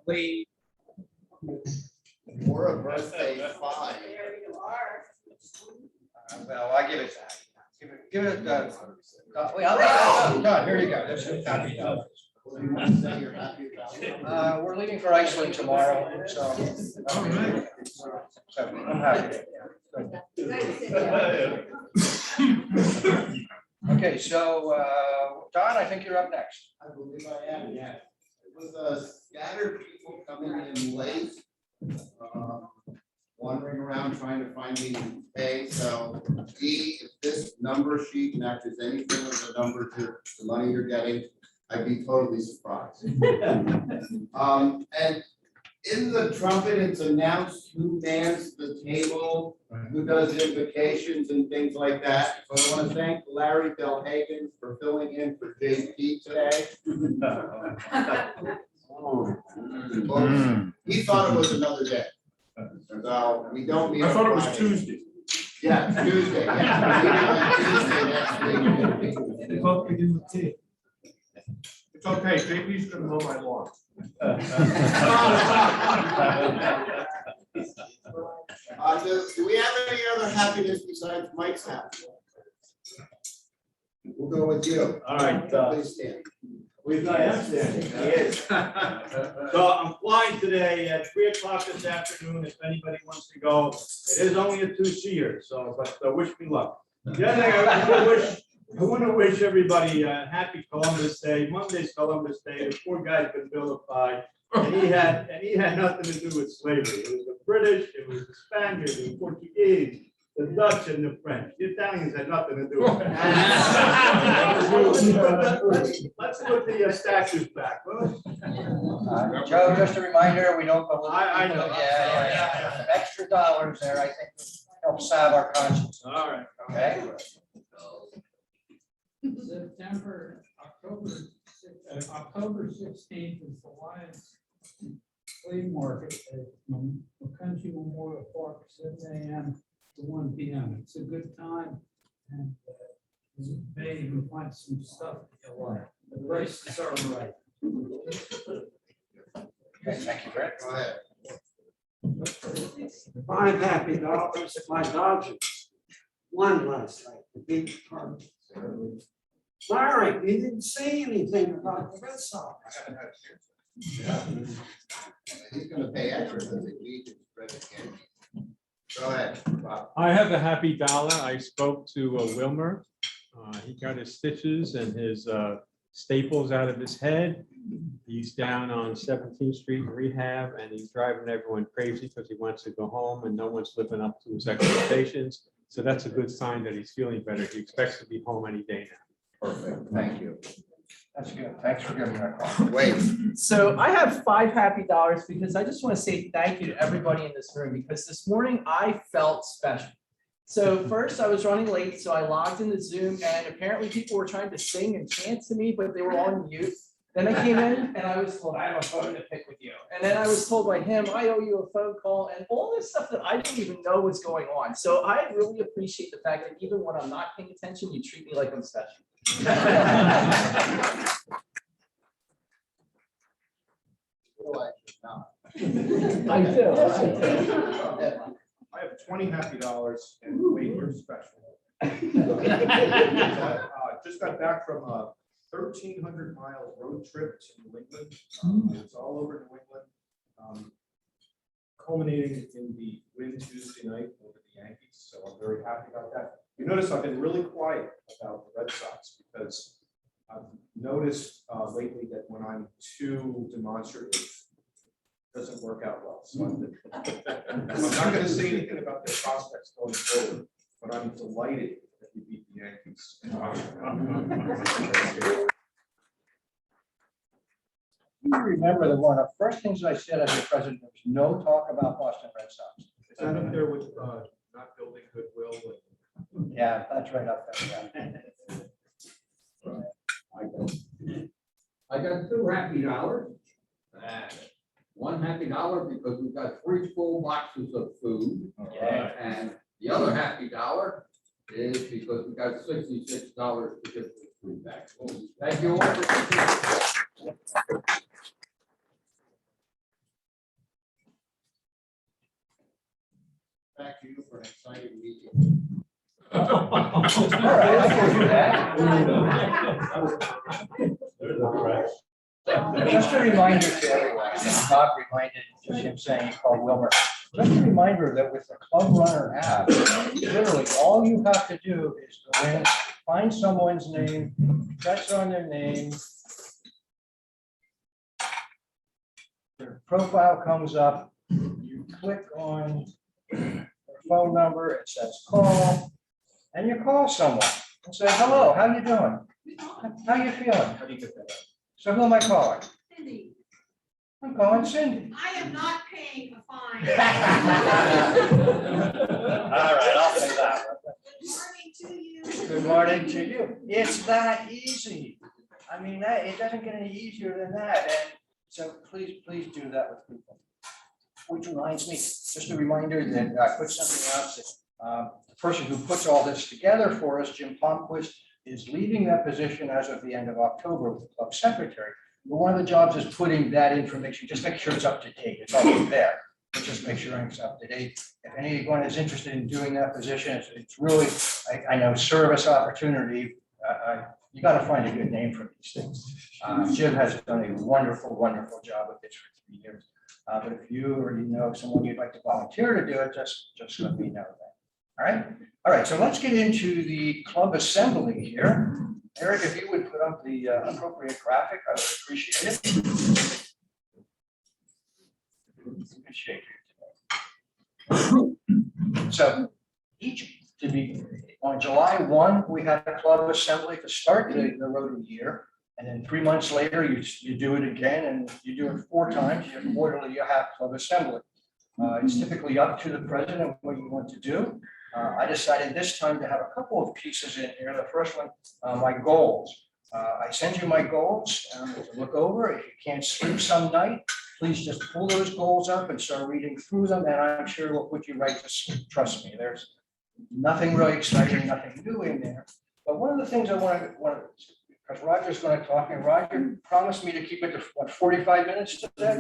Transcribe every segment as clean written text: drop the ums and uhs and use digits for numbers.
Lee. Or a birthday 5. There you are. Well, I give it that. Give it, wait, I'll, Don, here you go. That's your happy dollars. What do you want to say you're happy about? We're leaving for Iceland tomorrow, so. So I'm happy. Okay, so, Don, I think you're up next. I believe I am, yeah. It was scattered people coming in late, wandering around trying to find me to pay. So, if this number sheet matches anything with the number to the money you're getting, I'd be totally surprised. And in the trumpet, it's announced who mans the table, who does invocations and things like that. So I want to thank Larry Belhagen for filling in for JP today. Well, he thought it was another day. So we don't meet. I thought it was Friday. Tuesday. Yeah, Tuesday. Yeah. Tuesday next week. They both begin with T. It's okay, JP's gonna mow my lawn. Do we have any other happiness besides Mike's happiness? We'll go with you. All right, Please stand. I am standing. He is. So I'm flying today at 3 o'clock this afternoon. If anybody wants to go, it is only a 2-seater. So, but wish me luck. The other thing I want to wish everybody a happy Columbus Day. Monday's Columbus Day. The poor guy's been vilified, and he had nothing to do with slavery. It was the British, it was the Spaniards, the Portuguese, the Dutch, and the French. The Italians had nothing to do with it. Let's put the statues back. Huh? Joe, just a reminder, we don't go. I know. Yeah. Extra dollars there, I think, helps salve our conscience. All right. Okay. October 16th is the Lions Flea Market at McCountry Memorial Park, 7 a.m. to 1 p.m. It's a good time, and you may even find some stuff that you like. The prices are right. Okay, thank you, Brett. Go ahead. 5 happy dollars at my Dodgers won last night. The big part. Larry, you didn't say anything about the Red Sox. Yeah. He's gonna pay extra for the week and spread it again. Go ahead, Bob. I have a happy dollar. I spoke to Wilmer. He got his stitches and his staples out of his head. He's down on 17th Street in rehab, and he's driving everyone crazy because he wants to go home and no one's living up to his expectations. So that's a good sign that he's feeling better. He expects to be home any day now. Perfect, thank you. That's good. Thanks for giving me that call. Wait. So I have 5 happy dollars because I just want to say thank you to everybody in this room, because this morning I felt special. So first I was running late, so I logged into Zoom, and apparently people were trying to sing and chant to me, but they were on mute. Then I came in and I was told, I have a phone to pick with you. And then I was told by him, I owe you a phone call, and all this stuff that I didn't even know was going on. So I really appreciate the fact that even when I'm not paying attention, you treat me like I'm special. I do. I have 20 happy dollars and wait, you're special. Just got back from a 1,300-mile road trip to New England. It's all over New England, culminating in the win Tuesday night over the Yankees. So I'm very happy about that. You notice I've been really quiet about the Red Sox because I've noticed lately that when I'm too demonstrative, it doesn't work out well. So I'm not going to say anything about their prospects going forward, but I'm delighted that we beat the Yankees. You remember that one of the first things I said as a president was no talk about Boston Red Sox. Is that up there with not building goodwill? Yeah, that's right up there. Yeah. I got 2 happy dollars. One happy dollar because we've got 3 full boxes of food. Yeah. And the other happy dollar is because we got $66 to give the food back. Thank you all for to you for an exciting meeting. All right, I can do that. Just a reminder to everyone, and Bob reminded, just him saying he called Wilmer. Just a reminder that with the Club Runner app, literally all you have to do is go in, find someone's name, press on their name. Their profile comes up, you click on their phone number, it says call, and you call someone and say, hello, how you doing? How you feeling? How do you get that? So who am I calling? Cindy, I'm calling Cindy. I am not paying a fine. All right, I'll say that one. Good morning to you. Good morning to you. It's that easy. I mean, it doesn't get any easier than that. And so please do that with people. Which reminds me, just a reminder that I put something out that the person who puts all this together for us, Jim Palmquist, is leaving that position as of the end of October with the club secretary. But one of the jobs is putting that information, just make sure it's up to date. It's always there. But just make sure it's up to date. If anyone is interested in doing that position, it's really, I know, service opportunity. You got to find a good name for these things. Jim has done a wonderful, wonderful job with this for 3 years. But if you or you know someone you'd like to volunteer to do it, just let me know that. All right. All right. So let's get into the club assembly here. Eric, if you would put up the appropriate graphic, I would appreciate it. Good shape here today. So on July 1, we had a club assembly to start the Rotary year. And then 3 months later, you do it again, and you do it 4 times. Quarterly, you have club assembly. It's typically up to the president what you want to do. I decided this time to have a couple of pieces in here. The first one, my goals. I send you my goals to look over. If you can't sleep some night, please just pull those goals up and start reading through them, and I'm sure we'll put you right to sleep. Trust me, there's nothing really exciting, nothing new in there. But one of the things I want to because Roger's going to talk, and Roger promised me to keep it to what, 45 minutes today?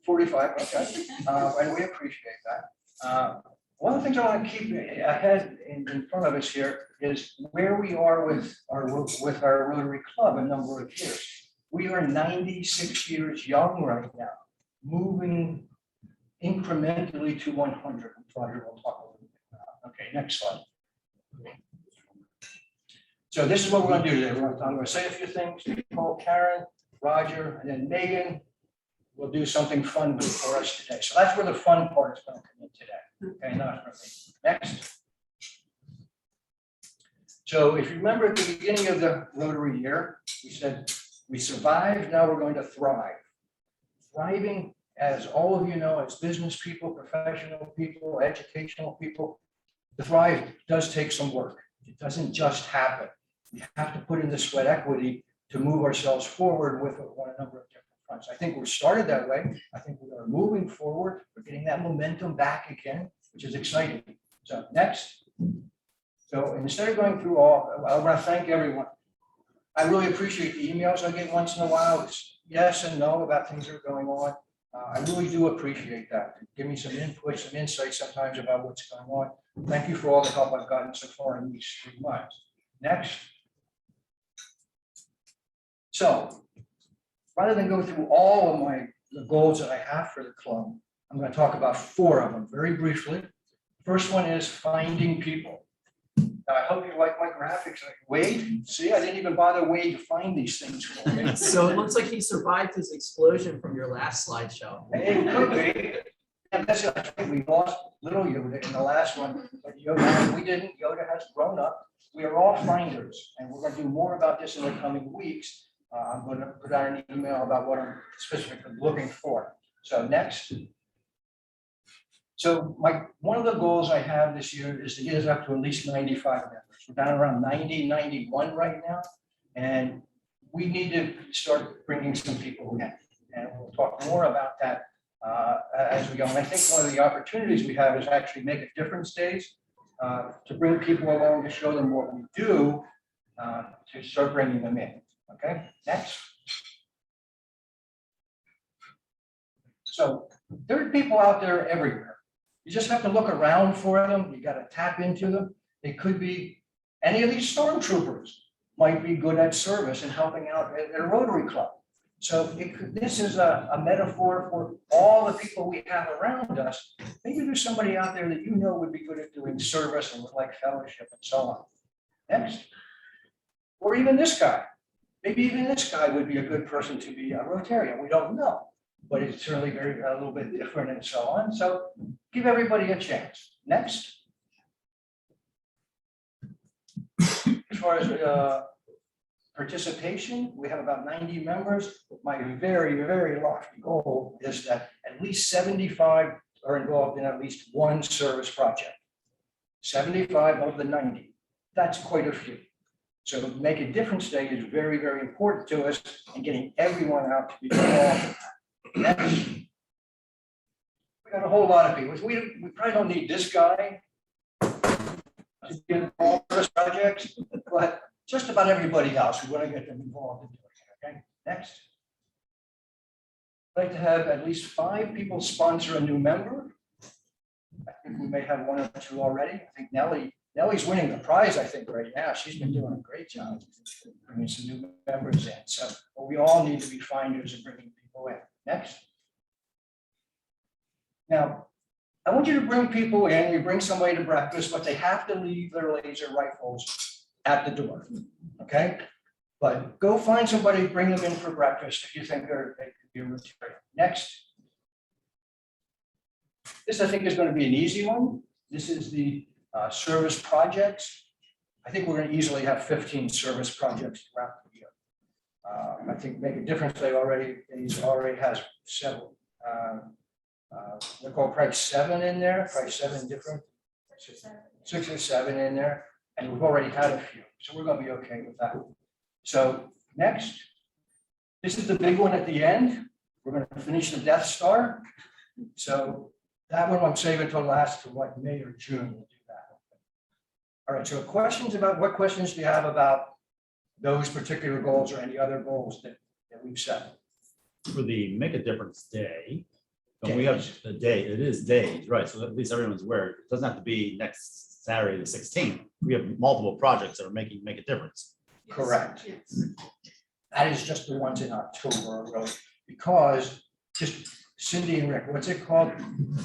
45, okay. And we appreciate that. One of the things I want to keep ahead in front of us here is where we are with our Rotary Club a number of years. We are 96 years young right now, moving incrementally to 100. Roger will talk a little bit about. Okay, next slide. So this is what we're going to do today. I'm going to say a few things. Nicole, Karen, Roger, and then Megan will do something fun for us today. So that's where the fun part is going to come in today. Okay, not for me. Next. So if you remember at the beginning of the Rotary year, we said we survived, now we're going to thrive. Thriving, as all of you know, as business people, professional people, educational people, the thrive does take some work. It doesn't just happen. We have to put in the sweat equity to move ourselves forward with a number of different fronts. I think we're started that way. I think we are moving forward. We're getting that momentum back again, which is exciting. So next. So instead of going through all, I want to thank everyone. I really appreciate the emails I get once in a while. It's yes and no about things that are going on. I really do appreciate that. Give me some input, some insight sometimes about what's going on. Thank you for all the help I've gotten so far in these 3 months. Next. So rather than go through all of the goals that I have for the club, I'm going to talk about 4 of them very briefly. First one is finding people. Now, I hope you like my graphics. Like, Wade, see, I didn't even bother Wade to find these things for me. So it looks like he survived his explosion from your last slideshow. It could be. And that's it. I think we lost little Yoda in the last one, but Yoda, we didn't. Yoda has grown up. We are all finders, and we're going to do more about this in the coming weeks. I'm going to put out an email about what I'm specifically looking for. So next. So one of the goals I have this year is to get us up to at least 95 members. We're down around 90, 91 right now, and we need to start bringing some people in. And we'll talk more about that as we go. And I think one of the opportunities we have is actually make a difference days to bring people along to show them what we do to start bringing them in. Okay, next. So there are people out there everywhere. You just have to look around for them. You gotta tap into them. They could be, any of these stormtroopers might be good at service and helping out at a Rotary Club. So this is a metaphor for all the people we have around us. Maybe there's somebody out there that you know would be good at doing service and would like fellowship and so on. Next. Or even this guy. Maybe even this guy would be a good person to be a Rotarian. We don't know, but it's certainly a little bit different and so on. So give everybody a chance. Next. As far as participation, we have about 90 members. My very, very lofty goal is that at least 75 are involved in at least one service project. 75 of the 90. That's quite a few. So Make a Difference Day is very, very important to us and getting everyone out to be involved. Next. We got a whole lot of people. We probably don't need this guy to be involved in service projects, but just about everybody else, we want to get them involved in doing it, okay? Next. I'd like to have at least 5 people sponsor a new member. I think we may have 1 or 2 already. I think Nellie's winning the prize, I think, right now. She's been doing a great job bringing some new members in. So but we all need to be finders and bringing people in. Next. Now, I want you to bring people in, you bring somebody to breakfast, but they have to leave their laser rifles at the door, okay? But go find somebody, bring them in for breakfast if you think they could be a Rotarian. Next. This, I think, is going to be an easy one. This is the service projects. I think we're going to easily have 15 service projects throughout the year. I think Make a Difference Day already has several. We'll call probably 7 in there, probably 7 different, 6 or 7 in there. And we've already had a few, so we're going to be okay with that. So next, this is the big one at the end. We're going to finish the Death Star. So that one I'm saving until last to like May or June. We'll do that. All right. So what questions do you have about those particular goals or any other goals that we've set? For the Make a Difference Day, and we have a day. It is days, right? So at least everyone's aware. It doesn't have to be next Saturday the 16th. We have multiple projects that are make a difference. Correct. Yes. That is just the ones in October, really, because just Cindy and Rick, what's it called?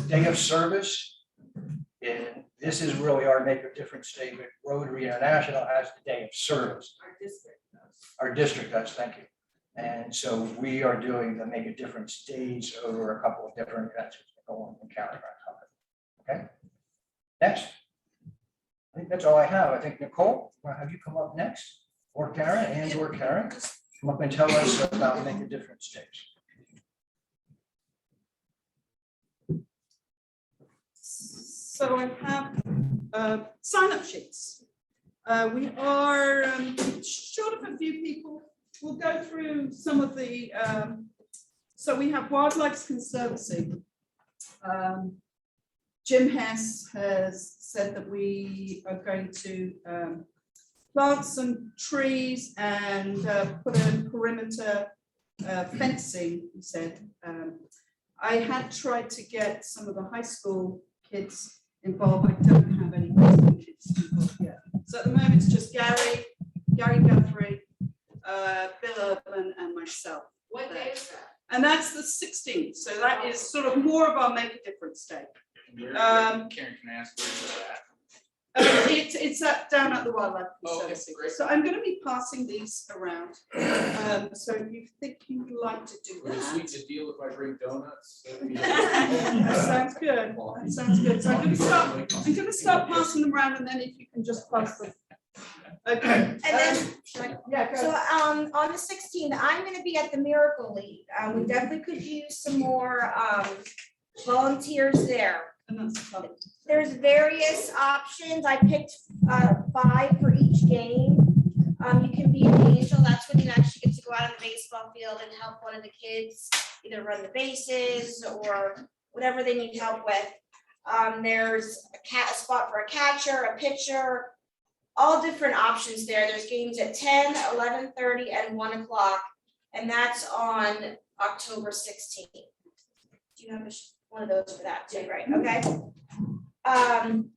Day of Service. And this is really our Make a Difference Day, but Rotary International has the Day of Service. Our district does, thank you. And so we are doing the Make a Difference days over a couple of different events that go on in county. Okay. Next. I think that's all I have. I think Nicole, will have you come up next, or Karen, come up and tell us about Make a Difference days. So I have sign-up sheets. We are short of a few people. We'll go through some of the, so we have Wildlife Conservancy. Jim Hess has said that we are going to plant some trees and put a perimeter fencing, he said. I had tried to get some of the high school kids involved. I don't have any high school kids involved yet. So at the moment, it's just Gary Guthrie, Bill Urban, and myself. What day is that? And that's the 16th. So that is sort of more of our Make a Difference Day. Karen, can I ask where is that? It's down at the Wildlife Conservancy. great. So I'm going to be passing these around. So if you think you'd like to do Would it that. sweeten the deal if I bring donuts? That sounds good. That sounds good. So I'm going to start passing them around, and then if you can just pass them. Okay. And then, Yeah, go. so on the 16th, I'm gonna be at the Miracle League. We definitely could use some more volunteers there. And that's fun. There's various options. I picked 5 for each game. You can be an angel. That's when you actually get to go out on the baseball field and help one of the kids either run the bases or whatever they need help with. There's a spot for a catcher, a pitcher, all different options there. There's games at 10, 11:30, and 1 o'clock, and that's on October 16th. Do you have one of those for that too, right? Okay.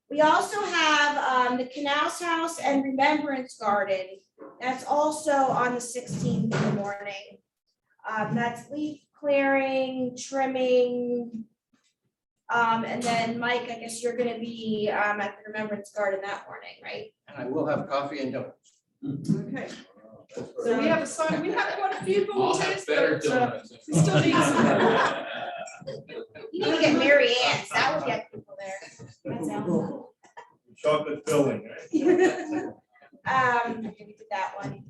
We also have the Canals House and Remembrance Garden. That's also on the 16th in the morning. That's leaf clearing, trimming. And then Mike, I guess you're gonna be at the Remembrance Garden that morning, right? And I will have coffee and donuts. Okay, so we have we have quite a few I'll have volunteers, better but donuts. we still need some. You need to get Mary Ann's, that would get people there. That sounds- Chocolate filling, right? Okay, we did that one.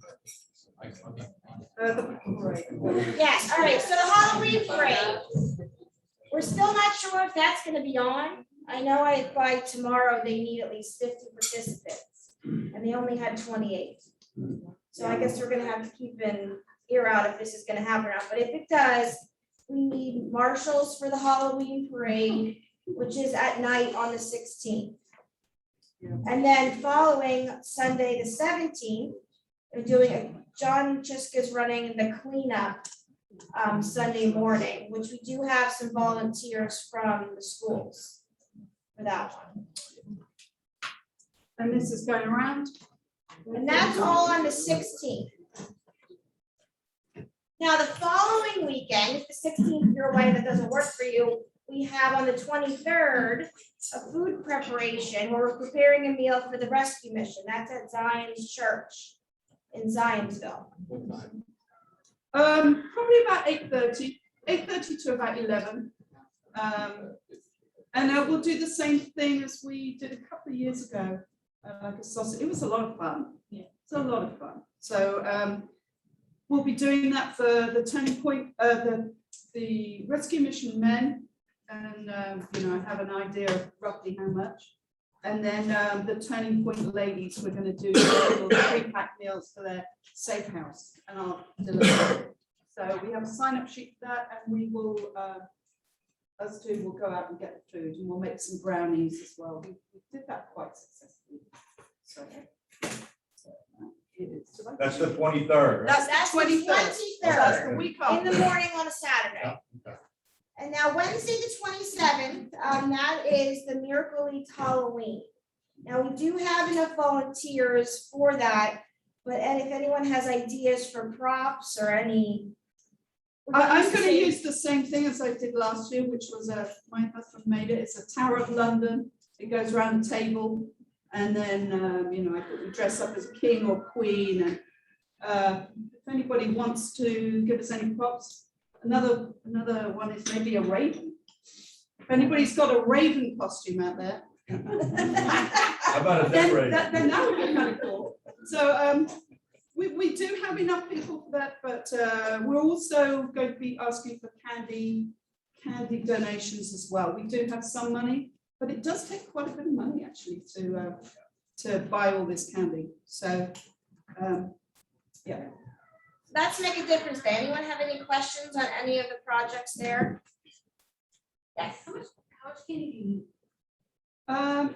The parade. Yes, all right, so the Halloween parade. We're still not sure if that's gonna be on. I know by tomorrow, they need at least 50 participants, and they only had 28. So I guess we're gonna have to keep an ear out if this is gonna happen or not, but if it does, we need marshals for the Halloween parade, which is at night on the 16th. And then following Sunday, the 17th, they're doing, John Chiska's running the cleanup Sunday morning, which we do have some volunteers from the schools for that one. And this is going around. And that's all on the 16th. Now, the following weekend, if the 16th you're away, that doesn't work for you, we have on the 23rd, a food preparation where we're preparing a meal for the rescue mission. That's at Zion's Church in Zionsville. Probably about 8:30 to about 11. And we'll do the same thing as we did a couple of years ago, like a sausage. It was a lot of fun. Yeah, it's a lot of fun. So we'll be doing that for the turning point, the rescue mission men, and I have an idea of roughly how much. And then the turning point ladies, we're going to do little pre-packed meals for their safe house, and I'll deliver it. So we have a sign-up sheet for that, and we will, us two will go out and get the food, and we'll make some brownies as well. We did that quite successfully. So That's the 23rd, right? That's the 23rd. 23rd. That's the week In after. the morning on a Saturday. And now Wednesday, the 27th, that is the Miracle Eats Halloween. Now, we do have enough volunteers for that, but Ed, if anyone has ideas for props or any. I'm going to use the same thing as I did last year, which was my husband made it. It's a Tower of London. It goes around the table, and then I thought we dress up as a king or queen. And if anybody wants to give us any props, another one is maybe a raven. If anybody's got a raven costume out there, How about a decorator? then that would be kind of cool. So we do have enough people for that, but we're also going to be asking for candy donations as well. We do have some money, but it does take quite a bit of money actually to buy all this candy. So yeah. That's Make a Difference Day. Anyone have any questions on any of the projects there? Yes. How much candy do you need? I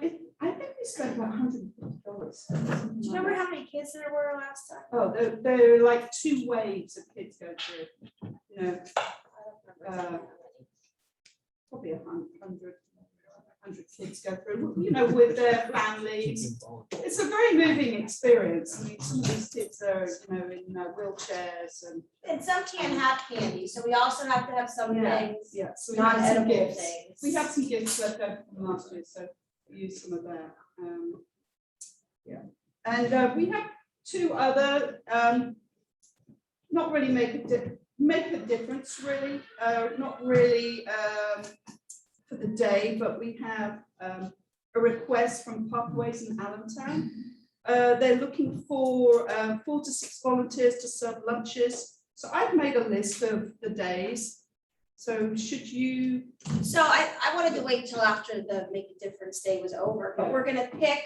think we spent about $150. Do you remember how many kids there were last time? Oh, there are like 2 waves of kids going through. Probably 100 kids go through, with their families. It's a very moving experience. I mean, some of these kids are, in wheelchairs And some can't have candy, so we also have to have some things, yeah. So we have some non-edible gifts. things. We have some gifts left over from last year, so we use some of that. And we have 2 other, not really make a difference, really, not really for the day, but we have a request from Pathways in Allentown. They're looking for 4 to 6 volunteers to serve lunches. So I've made a list of the days. So should you? So I wanted to wait till after the Make a Difference Day was over, but we're gonna pick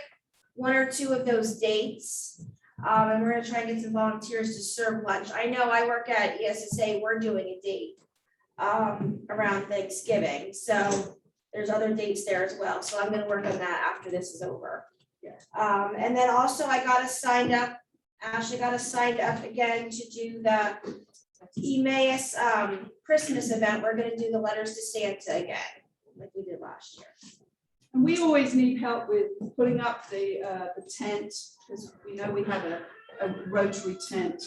1 or 2 of those dates. And we're gonna try and get some volunteers to serve lunch. I know I work at ESSA, we're doing a date around Thanksgiving, so there's other dates there as well. So I'm gonna work on that after this is over. And then also I got us signed up, Ashley got us signed up again to do the Emmaus Christmas event. We're gonna do the letters to Santa again, like we did last year. And we always need help with putting up the tent, because we know we have a rotary tent.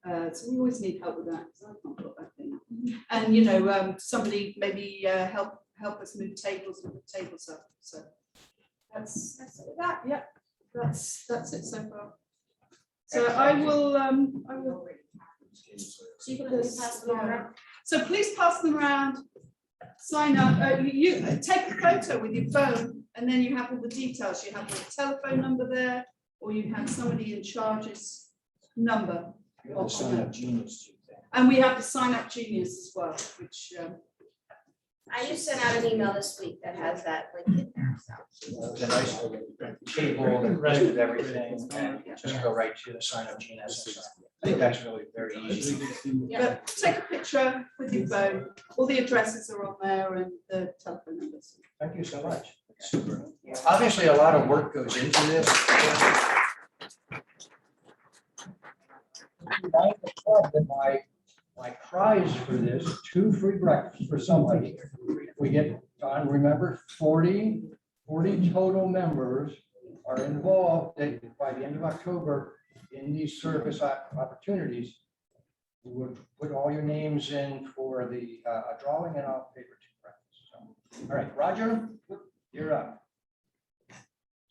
So we always need help with that, because I can't put that thing up. And, you know, somebody maybe help us move tables and put tables up, so. That's that, yeah, that's it so far. So I will. So you can pass them around. So please pass them around, sign up, you take a photo with your phone, and then you have all the details, you have the telephone number there, or you have somebody in charge's number. And we have the sign up genius as well, which. I just sent out an email this week that has that link in there, so. It's a nice table and with everything, and just go right to the sign up genius. I think that's really very easy. But take a picture with your phone, all the addresses are on there and the telephone numbers. Thank you so much. Super. Obviously, a lot of work goes into this. My prize for this, 2 free breakfasts for somebody. If we get done, remember, 40 total members are involved by the end of October in these service opportunities. We would put all your names in for the drawing, and I'll pay for 2 breakfasts. So, all right, Roger, you're up.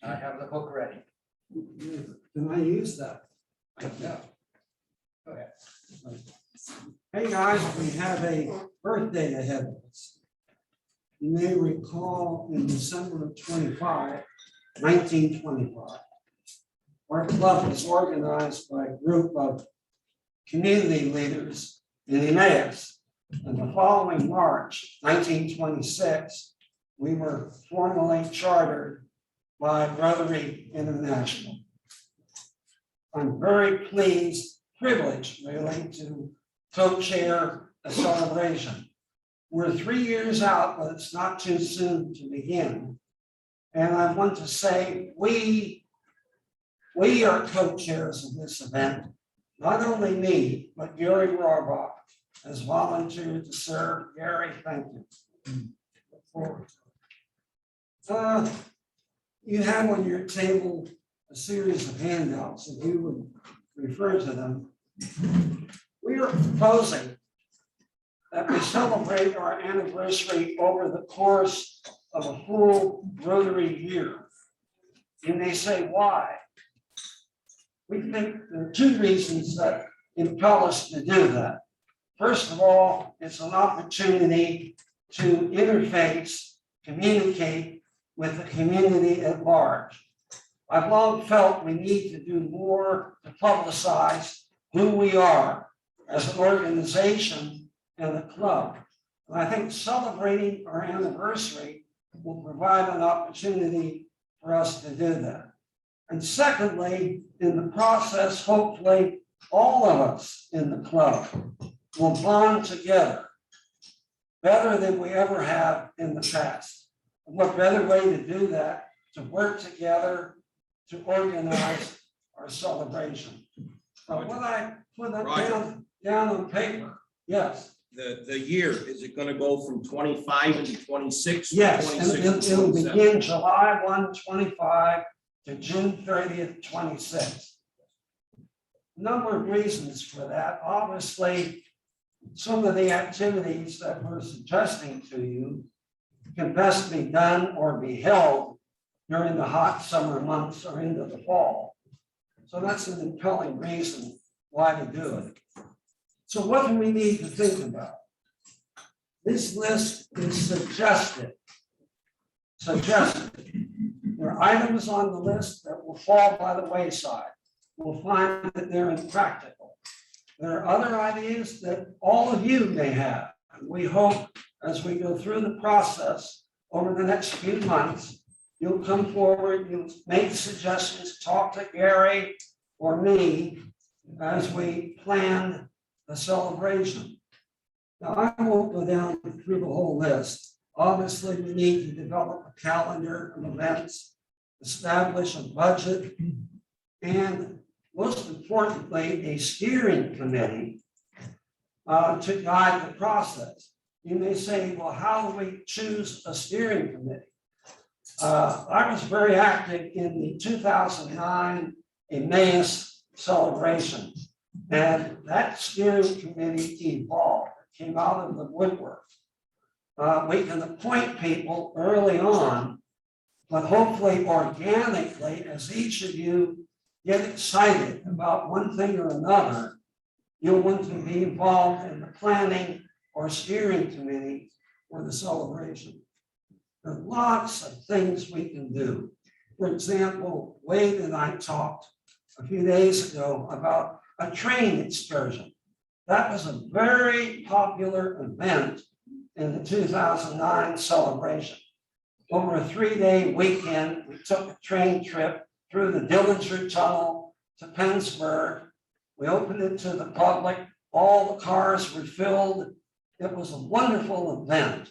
I have the book ready. Can I use that? Yeah. Go ahead. Hey, guys, we have a birthday ahead of us. You may recall in December of 1925, our club was organized by a group of community leaders in Emmaus. And the following March, 1926, we were formally chartered by Rotary International. I'm very privileged really to co-chair a celebration. We're 3 years out, but it's not too soon to begin. And I want to say we are co-chairs of this event. Not only me, but Gary Rohrbach has volunteered to serve. Gary, thank you. Look forward to it. You have on your table a series of handouts, if you would refer to them. We are proposing that we celebrate our anniversary over the course of a full Rotary year. You may say, why? We think there are 2 reasons that impel us to do that. First of all, it's an opportunity to interface, communicate with the community at large. I've long felt we need to do more to publicize who we are as an organization and a club. And I think celebrating our anniversary will provide an opportunity for us to do that. And secondly, in the process, hopefully, all of us in the club will bond together better than we ever have in the past. And what better way to do that, to work together, to organize our celebration. When I put that down on paper, yes. The year, is it gonna go from 25 into 26? Yes, and it'll begin July 1, 25 to June 30th, 26. Number of reasons for that. Obviously, some of the activities that we're suggesting to you can best be done or be held during the hot summer months or into the fall. So that's an impelling reason why to do it. So what do we need to think about? This list is suggested. There are items on the list that will fall by the wayside. We'll find that they're impractical. There are other ideas that all of you may have. We hope as we go through the process over the next few months, you'll come forward, you'll make suggestions, talk to Gary or me as we plan the celebration. Now, I won't go down through the whole list. Obviously, we need to develop a calendar of events, establish a budget, and most importantly, a steering committee to guide the process. You may say, well, how do we choose a steering committee? I was very active in the 2009 Emmaus celebration. And that steering committee evolved, it came out of the woodwork. We can appoint people early on, but hopefully organically, as each of you get excited about one thing or another, you'll want to be involved in the planning or steering committee for the celebration. There are lots of things we can do. For example, Wade and I talked a few days ago about a train excursion. That was a very popular event in the 2009 celebration. Over a 3-day weekend, we took a train trip through the Dillinger Tunnel to Pennsburg. We opened it to the public. All the cars were filled. It was a wonderful event.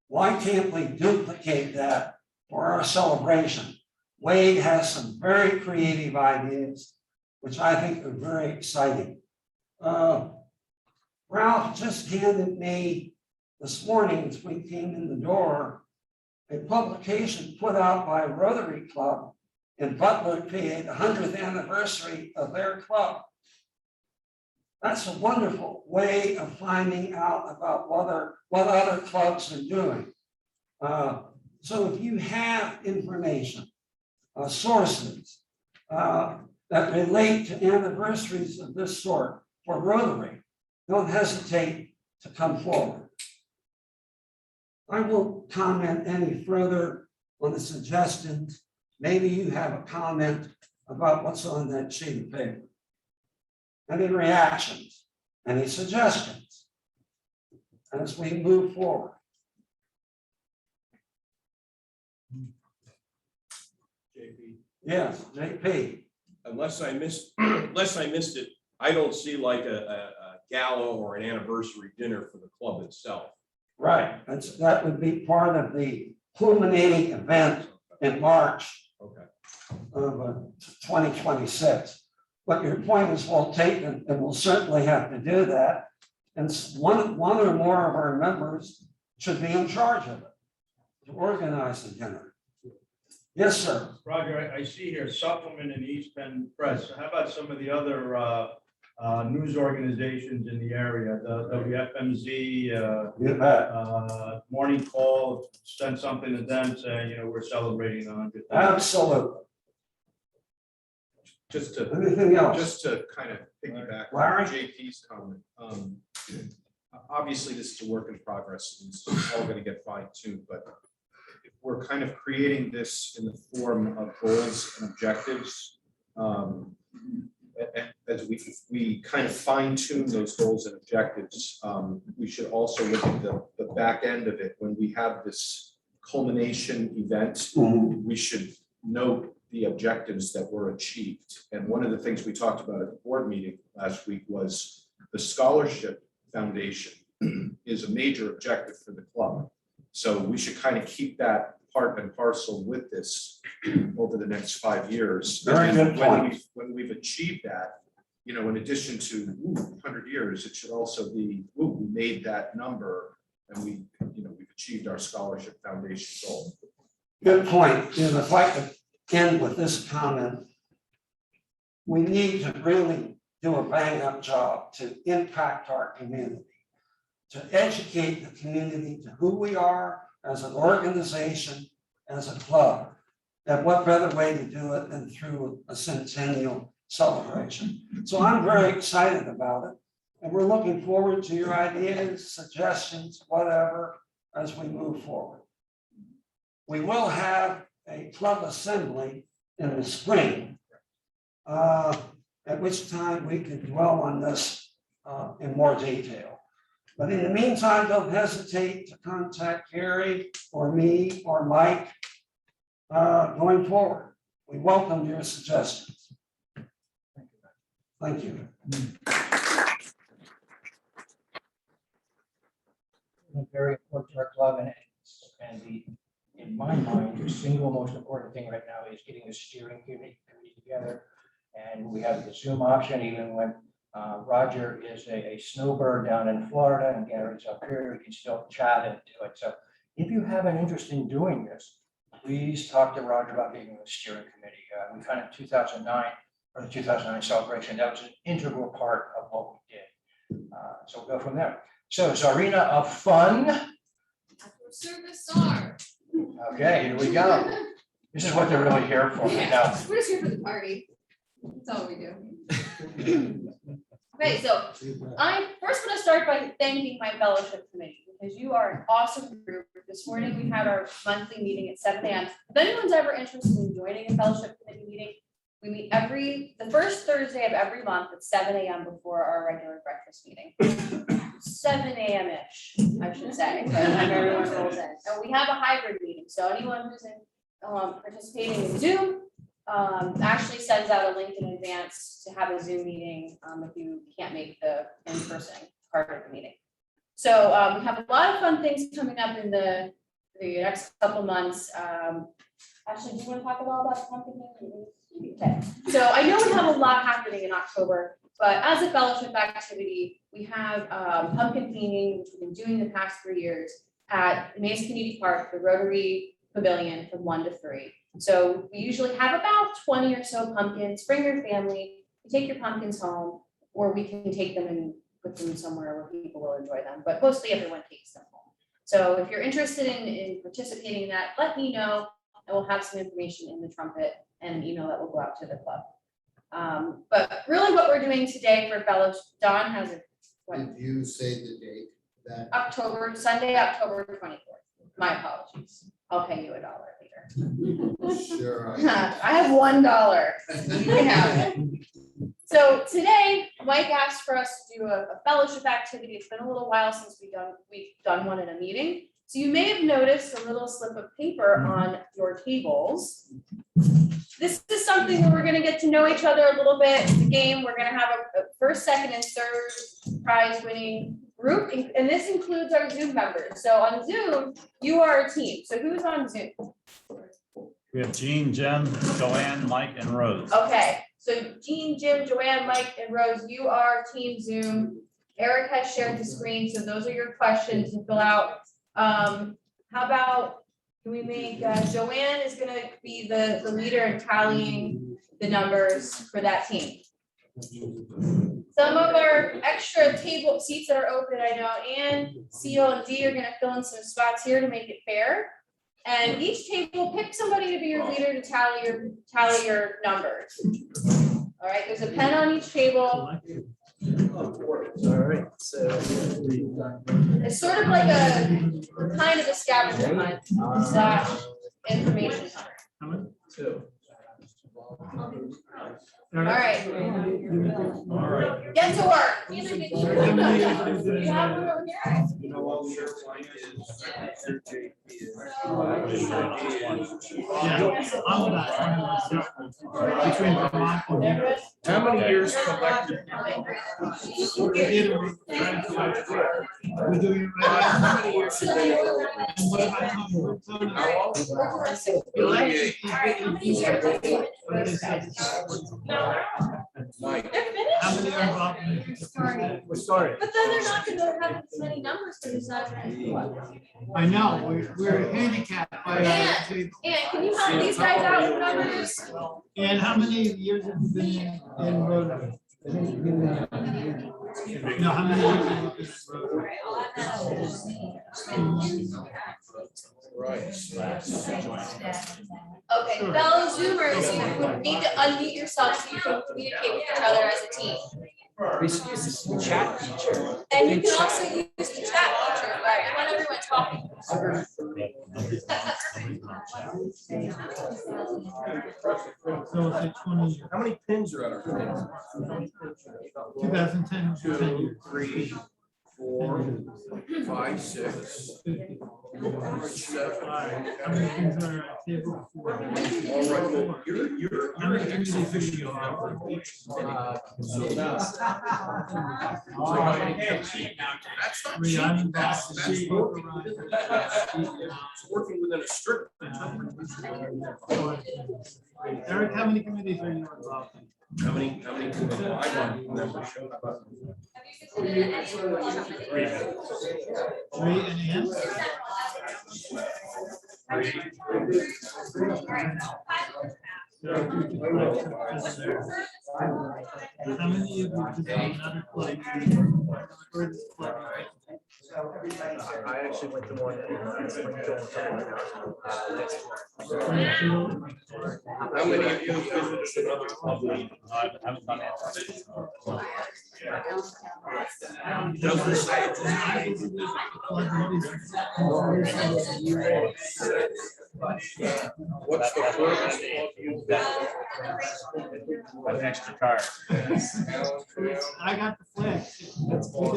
Why can't we duplicate that for our celebration? Wade has some very creative ideas, which I think are very exciting. Ralph just handed me this morning as we came in the door, a publication put out by Rotary Club in Butler, PA, the 100th anniversary of their club. That's a wonderful way of finding out about what other clubs are doing. So if you have information, sources that relate to anniversaries of this sort for Rotary, don't hesitate to come forward. I won't comment any further on the suggestions. Maybe you have a comment about what's on that sheet of paper. Any reactions, any suggestions as we move forward? JP. Yes, JP. Unless I missed it, I don't see like a gala or an anniversary dinner for the club itself. Right, that would be part of the culminating event in March Okay. of 2026. But your point is well taken, and we'll certainly have to do that. And one or more of our members should be in charge of it, to organize the dinner. Yes, sir. Roger, I see here supplement in East Penn Press. How about some of the other news organizations in the area? The WFMZ, You bet. Morning Call, send something to them saying, we're celebrating 100. Absolutely. Anything else? Just to kind of piggyback Larry? on JP's comment. Obviously, this is a work in progress, and it's all going to get fine-tuned, but if we're kind of creating this in the form of goals and objectives, as we kind of fine-tune those goals and objectives, we should also look at the back end of it. When we have this culmination event, we should note the objectives that were achieved. And one of the things we talked about at the board meeting last week was the scholarship foundation is a major objective for the club. So we should kind of keep that part and parcel with this over the next 5 years. Very good point. When we've achieved that, in addition to 100 years, it should also be, we made that number and we've achieved our scholarship foundation goal. Good point. If I could end with this comment, we need to really do a bang-up job to impact our community, to educate the community to who we are as an organization, as a club. And what better way to do it than through a centennial celebration? So I'm very excited about it. And we're looking forward to your ideas, suggestions, whatever, as we move forward. We will have a club assembly in the spring, at which time we can dwell on this in more detail. But in the meantime, don't hesitate to contact Gary or me or Mike going forward. We welcome your suggestions. Thank you. Very important to our club, and in my mind, the single most important thing right now is getting the steering committee together. And we have the Zoom option, even when Roger is a snowbird down in Florida and Gary's up here, we can still chat and do it. So if you have an interest in doing this, please talk to Roger about being on the steering committee. We found in 2009, or the 2009 celebration, that was an integral part of what we did. So we'll go from there. So Czarina of Fun. Service czar. Okay, here we go. This is what they're really here for, you know. We're just here for the party. That's all we do. Okay, so I first want to start by thanking my fellowship committee because you are an awesome group. This morning we had our monthly meeting at 7 a.m. If anyone's ever interested in joining a fellowship committee meeting, we meet the first Thursday of every month at 7 a.m. before our regular breakfast meeting. 7 a.m.-ish, I should say, by the time everyone rolls in. And we have a hybrid meeting, so anyone who's participating in Zoom actually sends out a link in advance to have a Zoom meeting if you can't make the in-person part of the meeting. So we have a lot of fun things coming up in the next couple months. Actually, do you want to talk about the pumpkin thing? Okay, so I know we have a lot happening in October, but as a fellowship activity, we have pumpkin cleaning, which we've been doing the past 3 years at Mays Community Park, the Rotary Pavilion from 1 to 3. So we usually have about 20 or so pumpkins. Bring your family, you take your pumpkins home, or we can take them and put them somewhere where people will enjoy them, but mostly everyone takes them home. So if you're interested in participating in that, let me know, and we'll have some information in the trumpet and an email that will go out to the club. But really what we're doing today for fellowship, Don has a, Did you say the date that? Sunday, October 24th. My apologies. I'll pay you $1 later. Sure. I have $1. You can have it. So today, Mike asked for us to do a fellowship activity. It's been a little while since we've done one in a meeting. So you may have noticed a little slip of paper on your tables. This is something where we're going to get to know each other a little bit. It's a game. We're going to have a first, second, and third prize winning group. And this includes our Zoom members. So on Zoom, you are a team. So who's on Zoom? We have Jean, Jim, Joanne, Mike, and Rose. Okay. So Jean, Jim, Joanne, Mike, and Rose, you are team Zoom. Eric has shared the screen. So those are your questions to fill out. How about, can we make, Joanne is gonna be the leader in tallying the numbers for that team. Some of our extra table seats that are open, I know, and CO and D are gonna fill in some spots here to make it fair. And each table, pick somebody to be your leader to tally your numbers. All right, there's a pen on each table. All right, so. It's sort of like a kind of a scavenger hunt / information hunt. Two. All right. Get to work. You have one over here. You know what your plan is? How many years collected? We're doing it right now. How many years? And what about how Mike. How many are involved in it? We're starting. But then they're not gonna have as many numbers to decide. I know, we're handicapped by our table. And can you help these guys out with numbers? And how many years have you been in Rotary? No, how many years have you been in Rotary? Right. Okay, fellow Zoomers, you need to unmute yourself so you can communicate with each other as a team. We should use this chat feature. And you can also use the chat feature, right? I want everyone talking. So it's like 20 years. How many pins are at our table? 2010, 10 years. 3, 4, 5, 6, 7. How many things are at table? All right, well, you're How many an things ex do officio you have? member. That's not Three, I'm cheating, involved in that's the working within a strict. Eric, how many committees are you involved in? How many committees? I'm on membership. How many of you just another club? I actually went to one. How many of you visited another club? Doesn't say what's the furthest club you've been? An extra card. I got the flag. That's cool.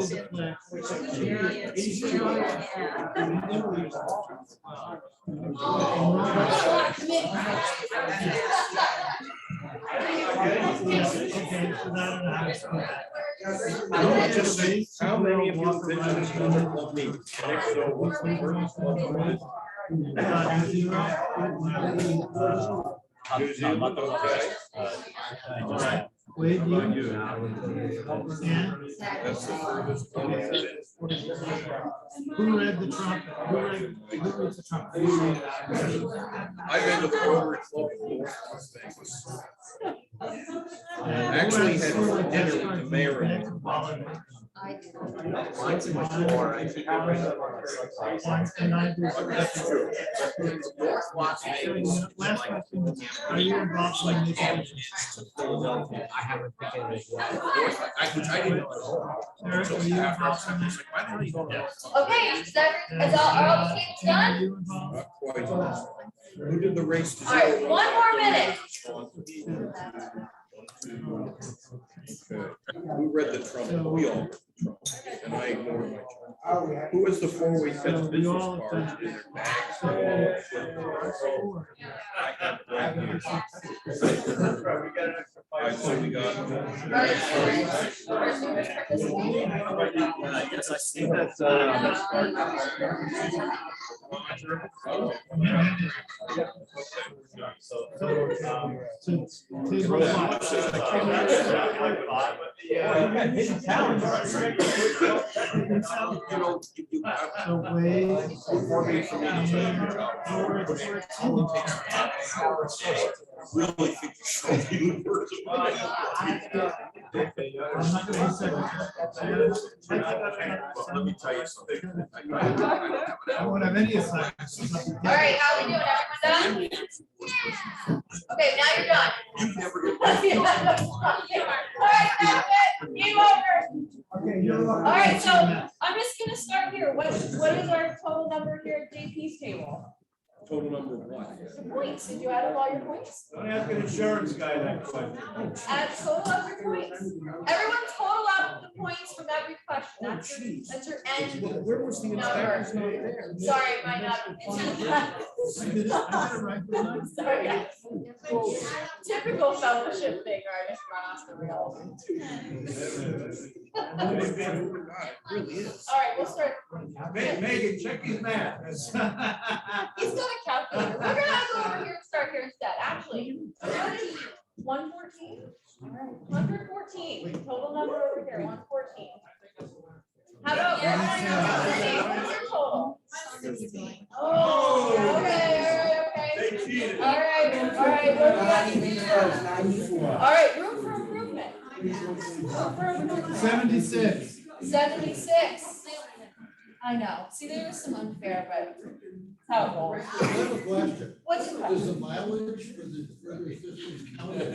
Just say, how many of you visited another club meeting? If so, what's the furthest club you visited? Wade, you? That's the furthest club you've been. Who read the trumpet? Who reads the trumpet? I've been to the Rotary Club in North Las Vegas. Actually had dinner with the mayor. Mine's in my floor. I keep it right up on That's true. North Las Vegas. Last question, are you involved in this? I haven't taken it. Which I didn't know. Eric, are you involved in this? Why don't you go down? Okay, is all the tables done? Are you involved? Not quite. Who did the race to All right, zero? 1 more minute. Okay. Who read the trumpet? We all read the trumpet, and I ignored my trumpet. Who was the four-way fence business cards in their bags? I have it right here. All right, so we got. Yes, I see that. Really think you should be universal. Let me tell you something. I won't have any assignments. All right, how we doing? Everyone done? Okay, now you're done. You never get. All right, that's it. Game over. All right, so I'm just gonna start here. What is our total number here at JP's table? Total number of what? The points. Did you add up all your points? Don't ask an insurance guy that question. Add total of your points. Everyone total up the points from every question. That's your end. Where was the inspector's not there? Sorry, my sorry, guys. Typical fellowship thing, right? I just run off the rails. Really is. All right, we'll start. Megan, check his math. He's got a calculator. We're gonna go over here and start here instead. Actually, 114. All right, 114. Total number over here, 114. How about your what's your total? Oh, okay. All right. All right, room for improvement. 76. 76. I know. See, there was some unfair, but that's how it rolls. I have a question. What's your Is question? the mileage for the further systems counted?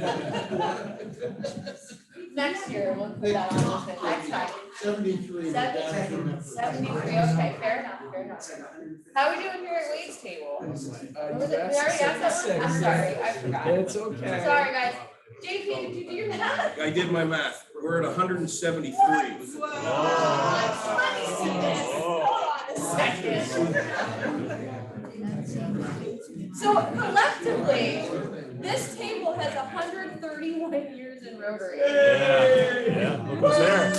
Next year, we'll put that on the thing. Next time. 73. 73, okay, fair enough. How are we doing here at Wade's table? What was it? We already asked that one? I'm sorry, I forgot. It's okay. Sorry, guys. JP, did you do your math? I did my math. We're at 173. Let me see this. Hold on a second. So collectively, this table has 131 years in Rotary. Yeah, look who's there.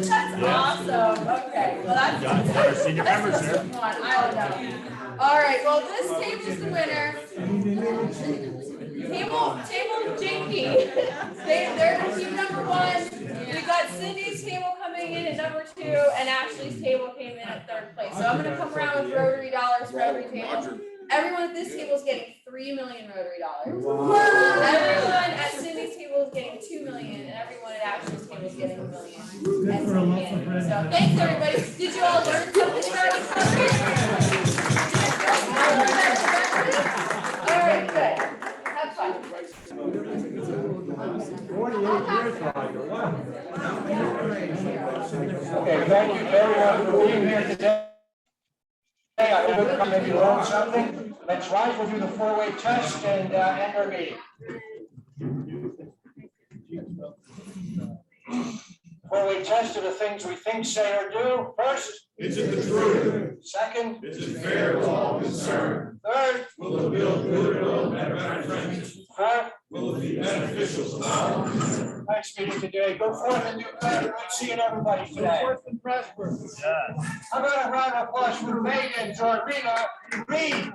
That's awesome. Okay, well that's. Our senior members there. Come on, I don't know. All right, well, this table's the winner. Table JP. They're the team number 1. We got Cindy's table coming coming in at number 2, and Ashley's table came in at 3rd place. So I'm gonna come around with Rotary dollars for every table. Everyone at this table is getting 3 million Rotary dollars. Everyone at Cindy's table is getting 2 million, and everyone at Ashley's table is getting 1 million. And so thanks, everybody. Did you all learn something about it? All right, good. Have fun. Okay, thank you to everyone for being here today. I hope maybe learned something. Let's rise, we'll do the four-way test and end our meeting. Four-way test of the things we think, say, or do. First, Is it the truth? second, Is it fair to all concerned? third, Will the bill good or will it benefit friends? fourth. Will it be beneficial to all? Nice meeting today. Go forth and do good. Good seeing everybody today. and prosper. How about a round of applause for Megan, Dorina, Reed?